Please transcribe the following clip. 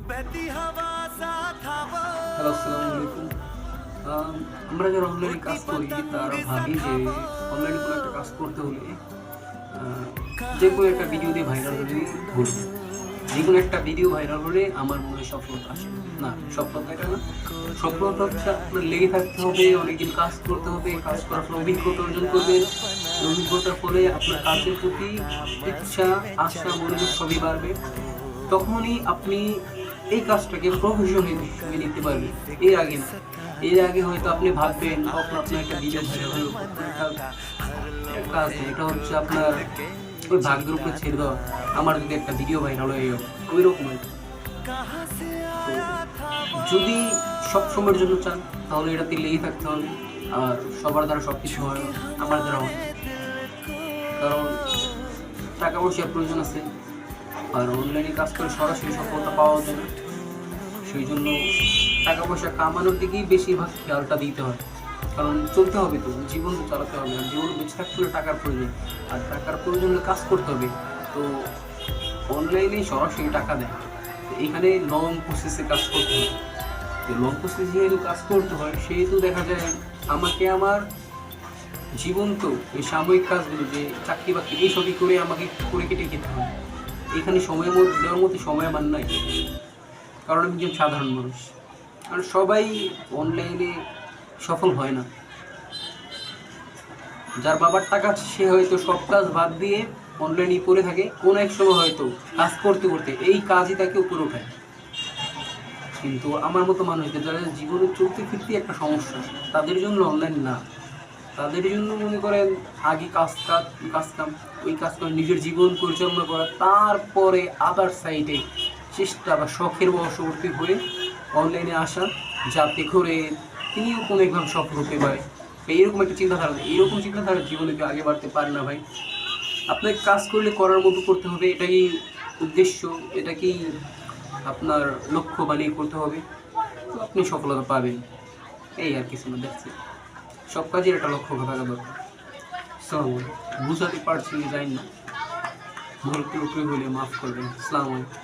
Hello, আসসালামু আলাইকুম। আমরা যারা অনলাইনে কাজ করি তারা ভাবি যে অনলাইনে কোনো একটা কাজ করতে হলে যে কোনো একটা ভিডিও দিয়ে ভাইরাল হলে ঘুরবে, যে কোনো একটা ভিডিও ভাইরাল হলে আমার মনে হয় সফলতা আসে না। সফলতা এটা না, সফলতা হচ্ছে আপনার লেগে থাকতে হবে, অনেকদিন কাজ করতে হবে, কাজ করার ফলে অভিজ্ঞতা অর্জন করবেন। অভিজ্ঞতার ফলে আপনার কাজের প্রতি ইচ্ছা, আশা, মনোযোগ সবই বাড়বে। তখনই আপনি এই কাজটাকে প্রফেশন হিসেবে নিতে পারবেন। এর আগে না, এর আগে হয়তো আপনি ভাববেন তখন আপনার একটা ভিডিও ভাইরাল হলো, একটা কাজ নেই, এটা হচ্ছে আপনার ওই ভাগ্যের উপরে ছেড়ে দেওয়া। আমার যদি একটা ভিডিও ভাইরাল হয়ে গেল ওই রকম হয়তো। যদি সব সময়ের জন্য চান তাহলে এটাতে লেগে থাকতে হবে। আর সবার দ্বারা সব কিছু হয় না, আমার দ্বারা হয়, কারণ টাকা পয়সার প্রয়োজন আছে। আর অনলাইনে কাজ করে সরাসরি সফলতা পাওয়া যায় না, সেই জন্য টাকা পয়সা কামানোর দিকেই বেশিরভাগ খেয়ালটা দিতে হয়। কারণ চলতে হবে তো, জীবন তো চালাতে হবে, আর জীবন বেঁচে থাকতে হলে টাকার প্রয়োজন, আর টাকার প্রয়োজন হলে কাজ করতে হবে। তো অনলাইনে সরাসরি টাকা দেয়, এখানে লং প্রসেসে কাজ করতে হয়। তো লং প্রসেসে যেহেতু কাজ করতে হয় সেহেতু দেখা যায় আমাকে আমার জীবন তো এই সাময়িক কাজগুলো, যে চাকরি বাকরি এইসবই করে আমাকে করে কেটে খেতে হয়। এখানে সময় দেওয়ার মতো সময় আমার নাই, কারণ আমি একজন সাধারণ মানুষ। আর সবাই অনলাইনে সফল হয় না। যার বাবার টাকা আছে সে হয়তো সব কাজ বাদ দিয়ে অনলাইনে পড়ে থাকে, কোন এক সময় হয়তো কাজ করতে করতে এই কাজই তাকে উপরে ওঠায়। কিন্তু আমার মতো মানুষদের যারা জীবনে চলতে ফিরতে একটা সমস্যা, তাদের জন্য অনলাইন না। তাদের জন্য মনে করেন আগে কাজ কাম, ওই কাজ করে নিজের জীবন পরিচালনা করা, তারপরে আদার সাইডে চেষ্টা বা শখের বশবর্তী হয়ে অনলাইনে আসা, যাতে করে তিনিও কোনো একভাবে সফল হতে পারে। এইরকম একটা চিন্তাধারা, এইরকম চিন্তাধারা জীবনে কেউ আগে বাড়তে পারে না ভাই। আপনাকে কাজ করলে করার মতো করতে হবে, এটাই উদ্দেশ্য, এটাকেই আপনার লক্ষ্য বানিয়ে করতে হবে, তো আপনি সফলতা পাবেন। এই আর কিছু না, দেখছি সব কাজের একটা লক্ষ্য থাকা দরকার। বুঝাতে পারছি জানি না, ভুল ত্রুটি হলে মাফ করবেন। আসসালামু আলাইকুম।